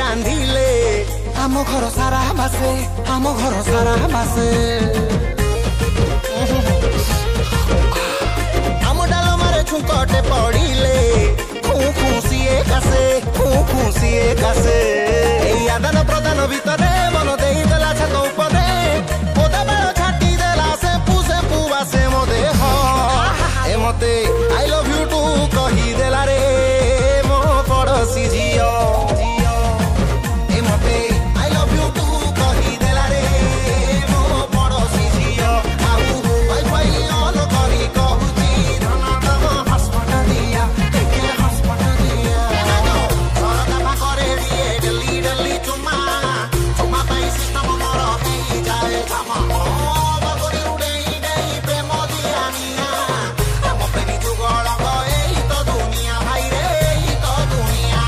रांधिले आम घर सारा बासे आम घर सारा बासे आम डालमारे छुंकटे पड़िले खुशिए कासे आदान प्रदान भितर मन दे देला छात उपरे ओदा बाल छाटी देला से पुआसे मो देह ए मते आई लव यू टू कही देला रे मो पड़ोसी झियो ए मते आई लव यू टू कही देला रे मो पड़ोसी झियो आउ वाईफाई ऑन करी कहूची धन दम हॉटस्पॉट दिया के हॉटस्पॉट दिया सरका पाखरे दिए डेली डेली चुमा चुमा पाई सिस्टम मोर हेई जाए छमा बगरी उड़ेई देई प्रेम दिया निया हम प्रेमी जुगल गए तो दुनिया भाई रे तो दुनिया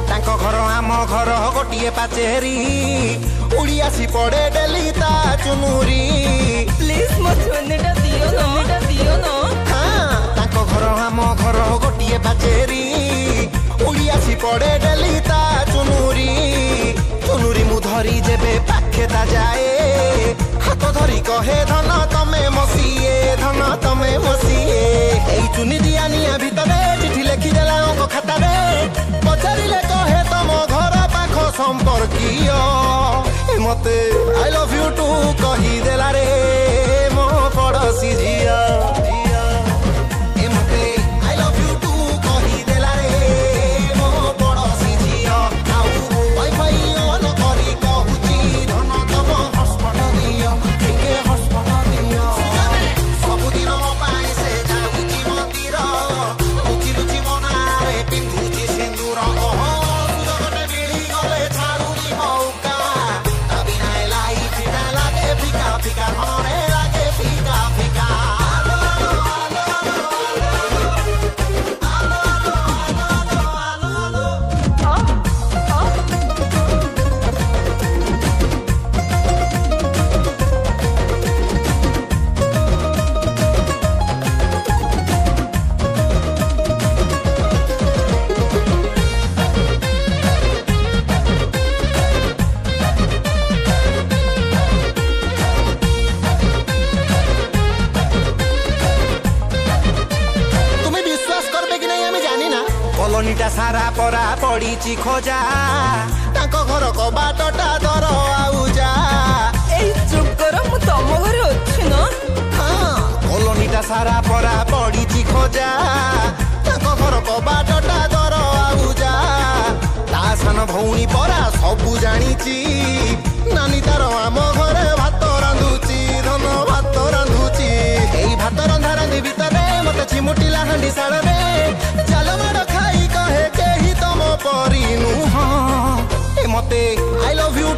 तांको घर आम घर गोटे पाचेरी उड़ी आसी पड़े डेली ता चुनुरी प्लीज मो चुन्नीटा दियो न हाँ तांको घर आम घर गोटे पाचेरी उड़ी आसी पड़े डेली ता चुनुरी चुनुरी मु धरी जेबे पाखे ता जाए हाथ धरी कहे धन तमे मसीए धन तमे मसीए एई चुनी दिया निया भितरे चिठी लेखि देला अंक खातारे पचारिले कहे तम घर पाख संपर्कीय ए मते आई लव यू टू कही देला रे मो पड़ोसी झिया ए मते आई लव यू टू कही देला रे मो पड़ोसी झिया आउ वाईफाई ऑन करी कहूची धन तम हॉटस्पॉट दियो के हॉटस्पॉट दियो सबुदिन मो पाई से जाउची मंदिर लुचि लुचि मनारे पिंधुची सिंदूर ओहो सुजगटे मिली गले छाड़ुनी मौका बिना लाइफ ना लागे फिका फिका घरे लागे फिका फिका तुम्हें विश्वास करबे कि नहीं हमें जानी ना कॉलोनीटा सारा परा पड़ी खोजा तांको घर कबाटटा दर आउ जा ए चुप करो मु तम घरे अछि न हाँ कॉलोनीटा सारा परा पड़ी खोजा तांको घर कबाटटा दर आउ जा ता सान भौणी परा सबु जानिची नानी तार आम घरे भात रांधुची धन भात रांधुची एई भात रंधा रांधि भितरे मते चिमुटिला हांडी साळरे चाल माड़ खाई कहे केही तम परी नुह ए मते आई लव यू